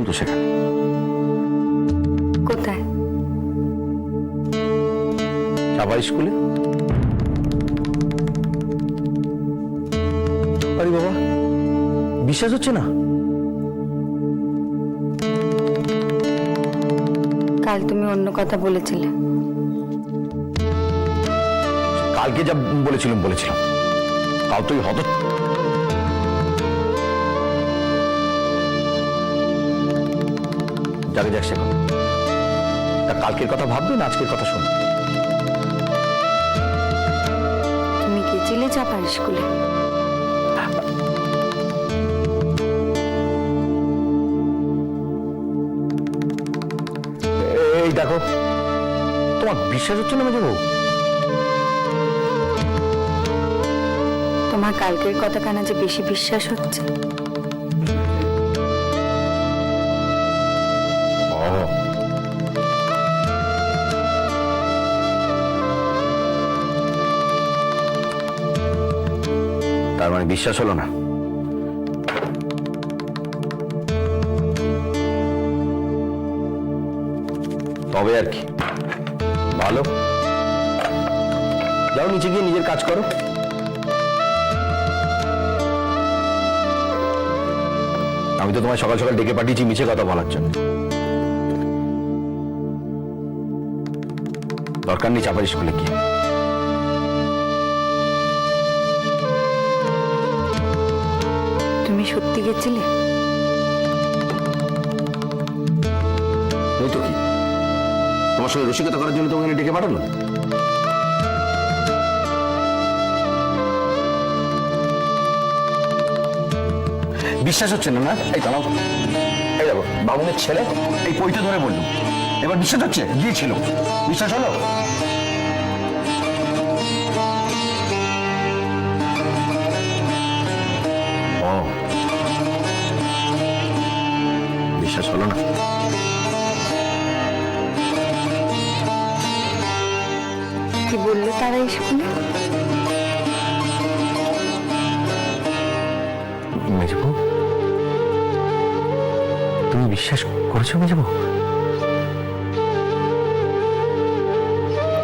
তো সেখানে। কোথায়? চাপাই স্কুলে। আরে বাবা, বিশ্বাস হচ্ছে না? কাল তুমি অন্য কথা বলেছিলে। কালকে যা বলেছিলাম কাল তুই হত। যাকে যাক সেখানে তা কালকের কথা ভাববে না আজকের কথা শুনবে? তুমি গেছিলে চাপার স্কুলে? এই দেখো, তোমার বিশ্বাস হচ্ছে না মেজো বউ? তোমার কালকের কথা কানা যে বেশি বিশ্বাস হচ্ছে। তার মানে বিশ্বাস হলো না? তবে আর কি, ভালো, যাও নিচে গিয়ে নিজের কাজ করো। আমি তো তোমায় সকাল সকাল ডেকে পাঠিয়েছি মিছে কথা বলার জন্য। দরকার নেই চাপার স্কুলে গিয়ে। তুমি সত্যি গেছিলে? নয়তো কি, তোমার সঙ্গে রসিকতা করার জন্য তোমাকে ডেকে পাঠালো? বিশ্বাস হচ্ছে না? না, এই জানাও, এই যাবো বাবুনের ছেলে এই পইতে ধরে বললো, এবার বিশ্বাস হচ্ছে? গিয়েছিল, বিশ্বাস হলো? ও, বিশ্বাস হলো না? কি বললো তারা স্কুলে? মেজবু, তুমি বিশ্বাস করেছো মেজবু?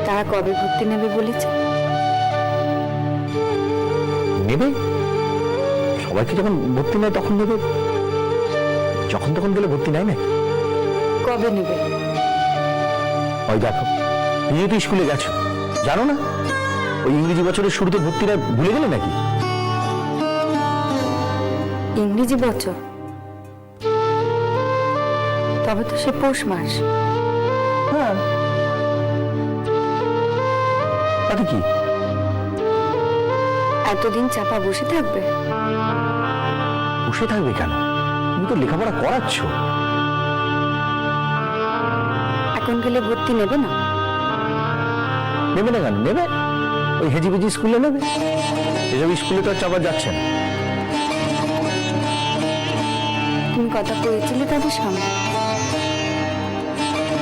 তারা কবে ভর্তি নেবে বলেছে? নেবে, সবাইকে যখন ভর্তি নেয় তখন নেবে। যখন তখন গেলে ভর্তি নেয় না। কবে নেবে? ওই দেখো, তুমি তো স্কুলে গেছো, জানো না? ওই ইংরেজি বছরের শুরুতে ভর্তিটা ভুলে গেলে নাকি? ইংরেজি বছর? তবে তো সে পৌষ মাস। হ্যাঁ, তাতে কি? এতদিন চাপা বসে থাকবে? বসে থাকবে কেন? তুমি তো লেখাপড়া করাচ্ছ। এখন গেলে ভর্তি নেবে না? নেবে না কেন? নেবে, ওই হেজিবেজি স্কুলে নেবে। এসব স্কুলে তো আর চাপা যাচ্ছে না। তুমি কথা কয়েছিলে তাদের সামনে?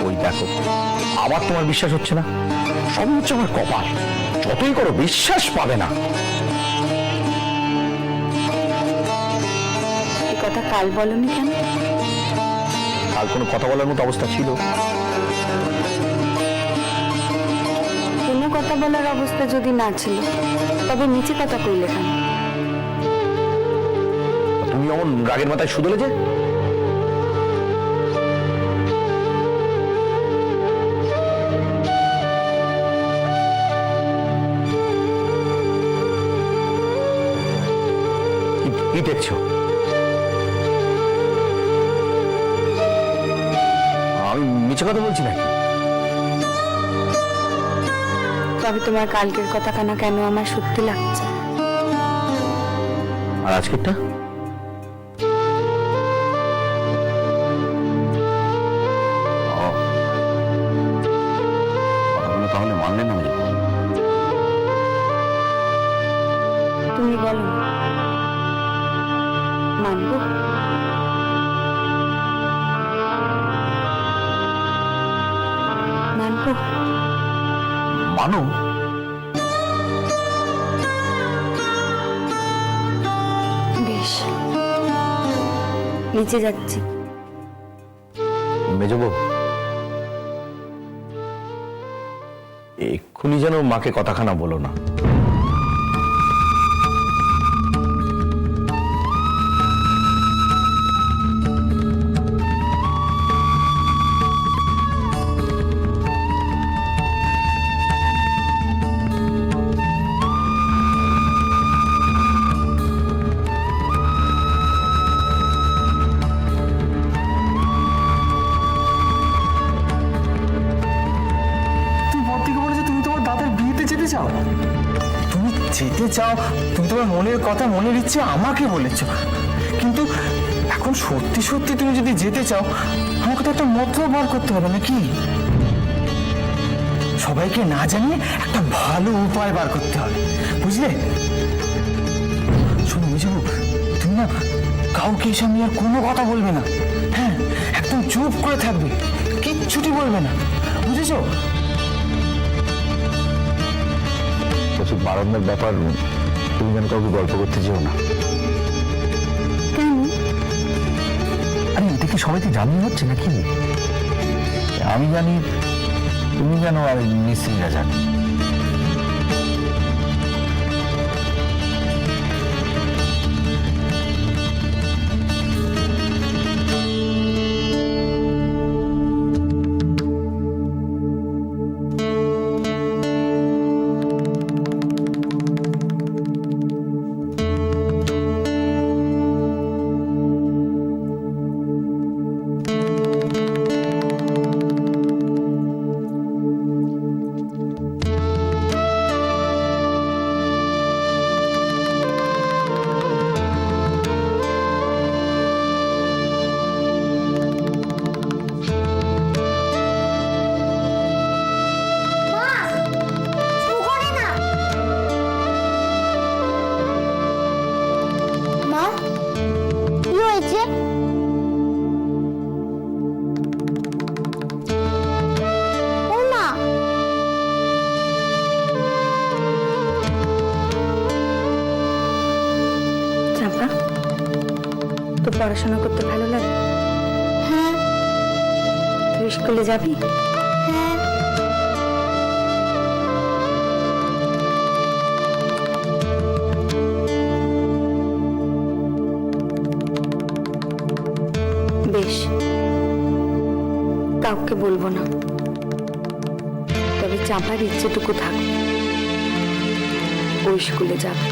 ওই দেখো, আবার তোমার বিশ্বাস হচ্ছে না? সবই হচ্ছে আমার কপাল, যতই করো বিশ্বাস পাবে না। এই কথা কাল বলনি কেন? কাল কোনো কথা বলার মতো অবস্থা ছিল? কোনো কথা বলার অবস্থা যদি না ছিল তবে নিচে কথা কইলে কেন? তুমি অমন রাগের মাথায় শুধলে যে? কি দেখছো? আমি মিছে কথা বলছি নাকি? তবে তোমার কালকের কথা কানা কেন আমার সত্যি লাগছে? আর আজকেরটা? কথাগুলো তাহলে মানলে না? তুমি বলো না। মানবো? মানবো? মানো? বেশ, নিচে যাচ্ছি। তুমি যেন মাকে কথাখানা বলো না। চাও, তুমি যেতে চাও, তুমি তোমার মনের কথা মনের ইচ্ছে আমাকে বলেছো, কিন্তু এখন সত্যি সত্যি তুমি যদি যেতে চাও আমাকে তো একটা মতলব বার করতে হবে নাকি? সবাইকে না জানিয়ে একটা ভালো উপায় বার করতে হবে, বুঝলে? শোনো বুঝবো, তুমি না কাউকে এসব নিয়ে আর কোনো কথা বলবে না। হ্যাঁ, একদম চুপ করে থাকবে, কিচ্ছুটি বলবে না, বুঝেছো? বারান্দার ব্যাপার তুমি যেন কাউকে গল্প করতে যেও না। কেন? আরে এদিকে সবাইকে জানিয়ে হচ্ছে নাকি? আমি জানি, তুমি জানো, আর মিস্ত্রিরা জানে। তো পড়াশোনা করতে ভালো লাগে? হ্যাঁ। তুই স্কুলে যাবি? হ্যাঁ। বেশ, কাউকে বলবো না, তবে চাপার ইচ্ছেটুকু থাকবে, ওই স্কুলে যাবে।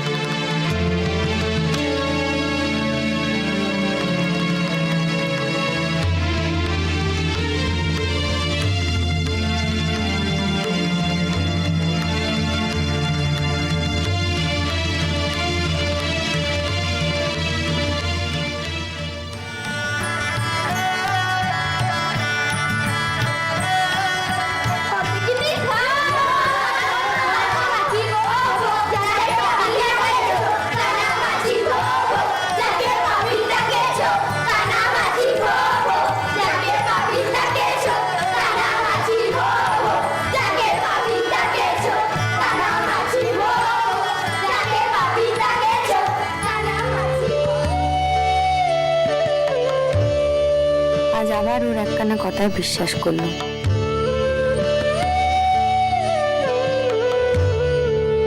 আজ আবার ওর একখানা কথায় বিশ্বাস করলো।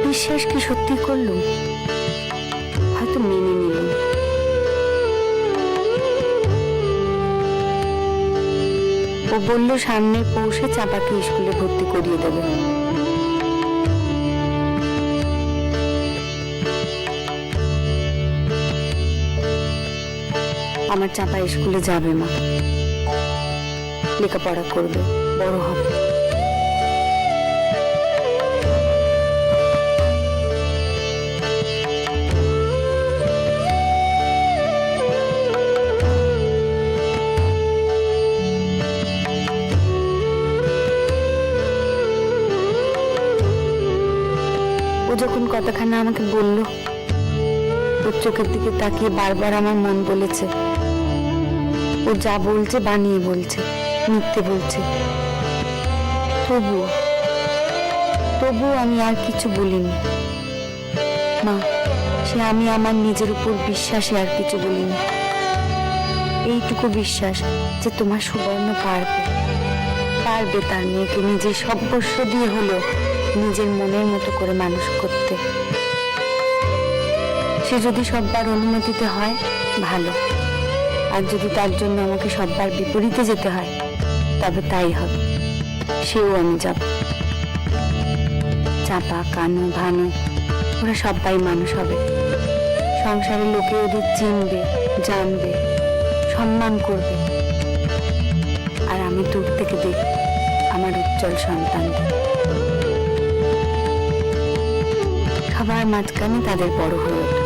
বিশ্বাস কি সত্যি করলো? হয়তো মেনে নিল। ও বলল সামনে পৌষে চাপাকে স্কুলে ভর্তি করিয়ে দেবে। আমার চাপা স্কুলে যাবে, মা লেখাপড়া করবে, বড় হবে। ও যখন কথাখানা আমাকে বলল, ওর চোখের দিকে তাকিয়ে বারবার আমার মন বলেছে ও যা বলছে বানিয়ে বলছে, মিথ্যে বলছে। তবুও আমি আর কিছু বলিনি মা। সে আমি আমার নিজের উপর বিশ্বাসে আর কিছু বলিনি। এইটুকু বিশ্বাস যে তোমার সুবর্ণ পারবে তার মেয়েকে নিজে সর্বস্ব দিয়ে হলো নিজের মনের মতো করে মানুষ করতে। সে যদি সববার অনুমতিতে হয় ভালো, আর যদি তার জন্য আমাকে সববার বিপরীতে যেতে হয় তবে তাই হবে, সেও আমি যাব। চাপা, কানু, ভানু ওরা সবাই মানুষ হবে। সংসারের লোকে ওদের চিনবে, জানবে, সম্মান করবে, আর আমি দূর থেকে দেখব আমার উজ্জ্বল সন্তানদের। সবার মাঝখানে তাদের বড় হয়ে ওঠে।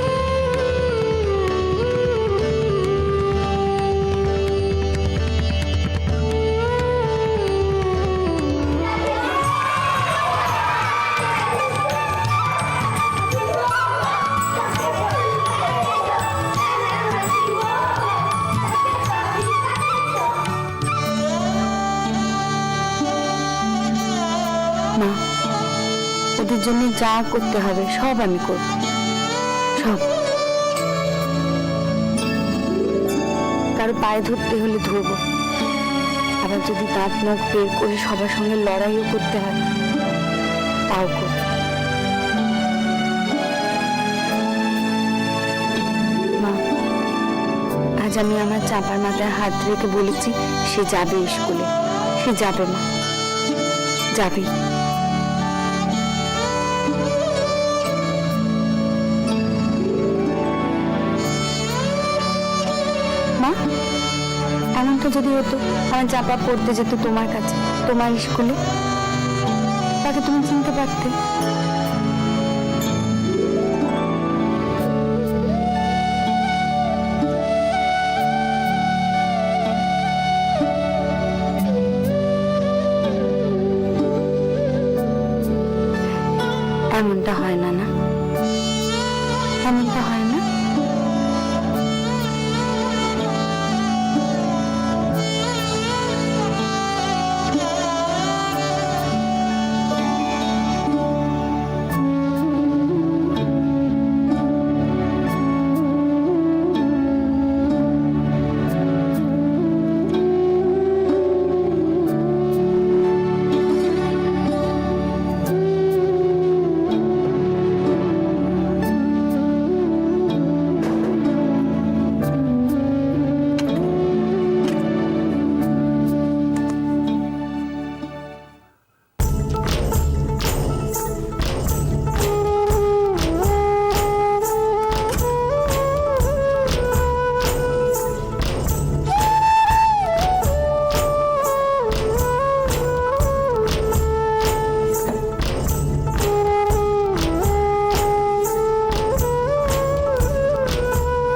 মা, ওদের জন্য যা করতে হবে সব আমি করব, সব। কারো পায়ে ধরতে হলে ধরবো, আবার যদি দাঁত মুখ বের করে সবার সঙ্গে লড়াইও করতে হয় তাও করব। মা, আজ আমি আমার চাপার মাথায় হাত রেখে বলেছি সে যাবে স্কুলে, সে যাবে মা, যাবে। মা, এমনটা যদি হতো আমার চাপা পড়তে যেত তোমার কাছে, তোমার স্কুলে, তাকে তুমি চিনতে পারতে। এমনটা হয় না, না এমনটা হয় না।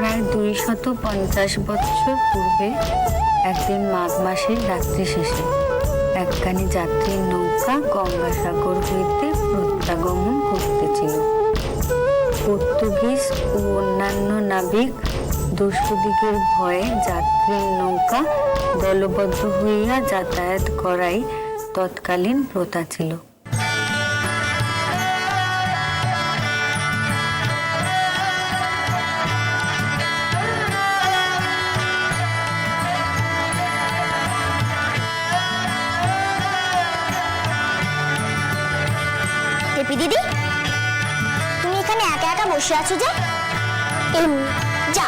প্রায় 250 বছর পূর্বে একদিন মাঘ মাসের রাত্রি শেষে একখানি যাত্রীর নৌকা গঙ্গাসাগর হইতে প্রত্যাগমন করতেছিল। পর্তুগিজ ও অন্যান্য নাবিক দস্যুদিগের ভয়ে যাত্রীর নৌকা দলবদ্ধ হইয়া যাতায়াত করাই তৎকালীন প্রথা ছিল। টেপি দিদি, তুমি এখানে একা একা বসে আছো যে? এমনি যা,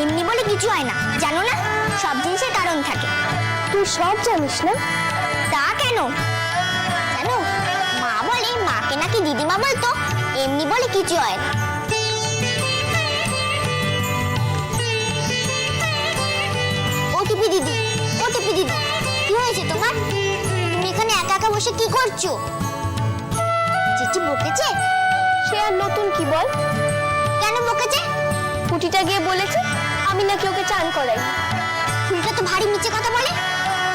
এমনি বলে কিছু হয় না, জানো না? সব জিনিসের কারণ থাকে। তুই সব জানিস না? তা কেন? জানো, মা বলে মাকে নাকি দিদিমা বলতো এমনি বলে কিছু হয় না। ও টিপি দিদি, ও টিপি দিদি, কি হয়েছে তোমার? তুমি এখানে একা একা বসে কি করছো? চিঠি বকেছে? সে আর নতুন কি বল? কেন বকেছে? পুটিটা গিয়ে বলেছে আমি নাকি ওকে চান করাই। পুটিটা তো ভারী মিছে কথা বলে,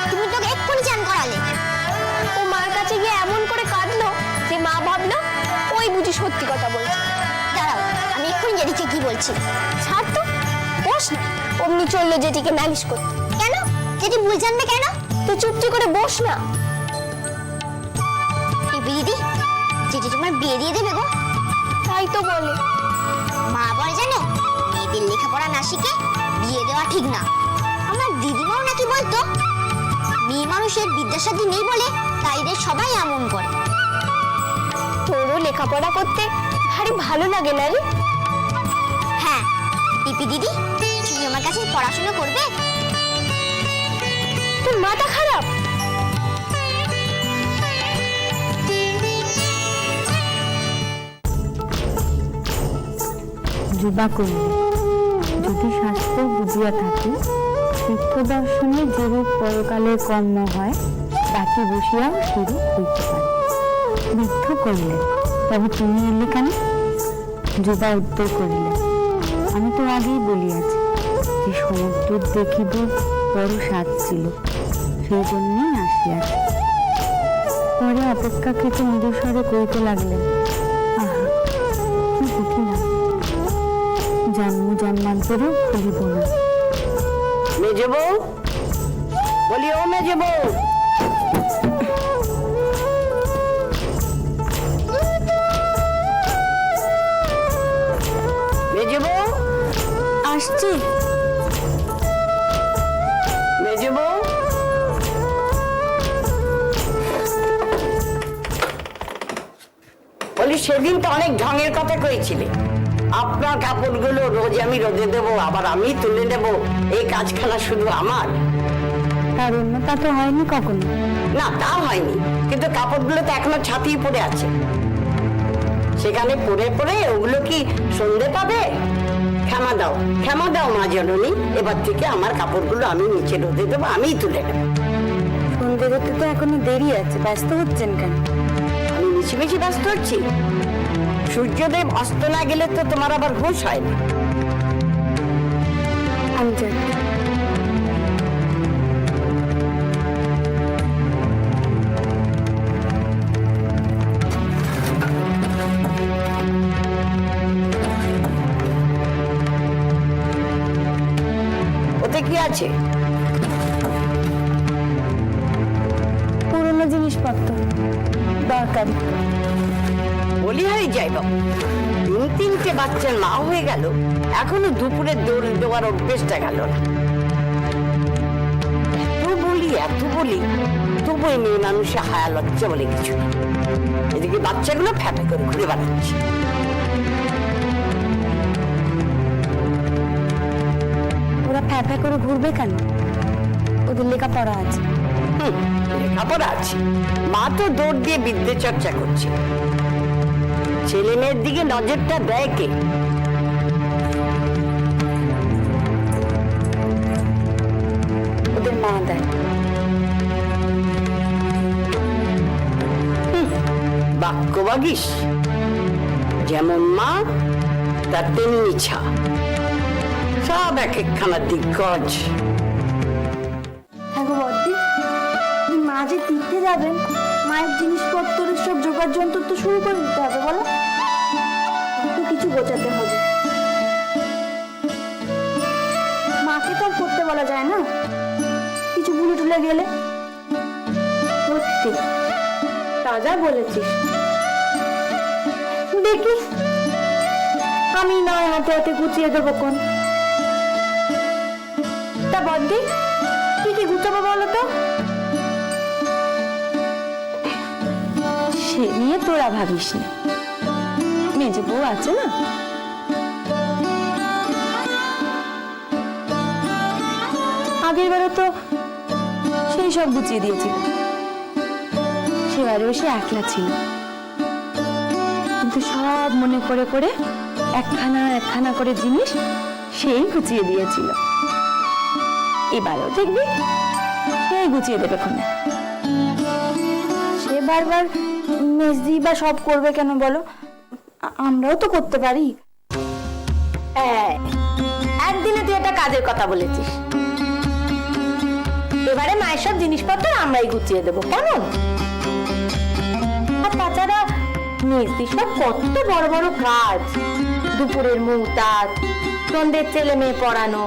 তুমি তো এক্ষুনি চান করালে। ও মার কাছে গিয়ে এমন করে কাঁদলো যে মা ভাবলো ওই বুঝি সত্যি কথা বলছে। দাঁড়াও, আমি এক্ষুনি জেঠিকে কি বলছি। ছাড় তো, বস না। অমনি চললো জেঠিকে নালিশ করতে। কেন? জেঠি ভুল জানবে কেন? তুই চুপটি করে বস না। দিদি, জেঠি তোমার বিয়ে দিয়ে দেবে গো? তাই তো বলে। মা বলে জানো, মেয়েদের লেখাপড়া না শিখে বিয়ে দেওয়া ঠিক না। আমার দিদিমাও নাকি বলতো মেয়ে মানুষের বিদ্যাসাধী নেই বলে তাইদের সবাই এমন করে। লেখাপড়া করতে ভারী ভালো লাগে না রে? হ্যাঁ টিপি দিদি, তুমি আমার কাছে পড়াশোনা করবে? তোর মাথা খারাপ? যুবা করিলে যদি শাস্ত্র বুঝিয়া থাকি, তীর্থ দর্শনে যেরূপ পরকালের কর্ম হয়, তাকে বসিয়াও সেরূপ হইতে পারে। বৃদ্ধ করিলেন, তবে তুমি এলে কেন? যুবা উত্তর করিলেন, আমি তো আগেই বলিয়াছি যে সমুদ্র দেখিব বড় স্বাদ ছিল, সেই জন্যই আসিয়াছি। পরে অপেক্ষাকৃত মৃদুস্বরে কইতে লাগলেন, আহা কি দেখিলাম, জন্ম জন্মান্তরে ভুলিব না। মেজে বউ, বলি ও মেজে বউ, মেজে বউ, আসছি। মেজে বউ, বলি সেদিন তো অনেক ঢঙের কথা কয়েছিলে, আপনার কাপড়গুলো রোজ আমি রোদে দেবো, আবার আমি তুলে নেব, এই কাজখানা শুধু আমার। তার অন্যতা তো হয়নি কখনো। না তা হয়নি, কিন্তু কাপড়গুলো তো এখনো ছাতিয়ে পড়ে আছে, সেখানে পরে পরে ওগুলো কি সন্ধে পাবে? ক্ষমা দাও, ক্ষমা দাও মা জননী, এবার থেকে আমার কাপড়গুলো আমি নিচে রোদে দেবো, আমিই তুলে নেব। সন্ধ্যে হতে তো এখনো দেরি আছে, ব্যস্ত হচ্ছেন কেন? আমি মিছিমিছি ব্যস্ত হচ্ছি? সূর্যদেব অস্ত না গেলে তো তোমার আবার হুঁশ হয় না। আমি যাই। ওতে কি আছে? পুরনো জিনিসপত্র দরকারি। বলি হয়ে যাই বাবু, তিনটে বাচ্চার মা হয়ে গেল, এখনো দুপুরে দৌড় দেওয়ার অভ্যেসটা গেল না। এত বলি তবু এই মেয়ে মানুষে হায়া লজ্জা বলে কিছু নেই। এদিকে বাচ্চাগুলো ফ্যাপে করে ঘুরে বেড়াচ্ছে। ওরা ফ্যাঁ করে ঘুরবে কেন? ওদের লেখাপড়া আছে। লেখাপড়া আছে, মা তো দৌড় দিয়ে বিদ্যে চর্চা করছে। ছেলে মেয়ের দিকে নজরটা দেয় কে? ওদের মা দেয়। বাক্য বাগিস, যেমন মা তার তেমনি ছা, সব এক একখানা দিগ্গজ। হ্যাঁ গো বদ্দি, মা যে তীর্থে যাবেন, মায়ের জিনিসপত্রের সব জোগাড় যন্ত্র তো শুরু করে দিতে হবে, বলো? একটু কিছু গোছাতে হবে। মাকে তো আর করতে বলা যায় না, কিছু ভুলে টুলে গেলে। সত্যি তাজা বলেছিস। দেখি আমি নয় হাতে হাতে গুছিয়ে দেবো কোন। তা বদ্দি কি কি গুছাবো বলো তো? সে নিয়ে তোরা ভাবিস না, মেজে বউ আছে না। আগের বারও তো সেই সব গুছিয়ে দিয়েছিল, সেবারেও সে একলা ছিল, কিন্তু সব মনে করে করে একখানা একখানা করে জিনিস সেই গুছিয়ে দিয়েছিল। এবারেও দেখবি সেই গুছিয়ে দেবে কোনে। সে বারবার মেজদি বা সব করবে কেন বলো? আমরাও তো করতে পারি। হ্যাঁ, একদিনে তুই একটা কাজের কথা বলেছিস। এবারে মায়ের সব জিনিসপত্র আমরাই গুছিয়ে দেবো, কেমন? আর তাছাড়া মেজদি সব কত বড় বড় কাজ, দুপুরের মুহূর্ত, সন্ধ্যের ছেলে মেয়ে পড়ানো,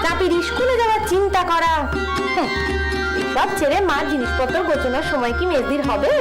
চাপির স্কুলে যাওয়ার চিন্তা করা, সব ছেড়ে মার জিনিসপত্র গোছানোর সময় কি মেজদির হবে?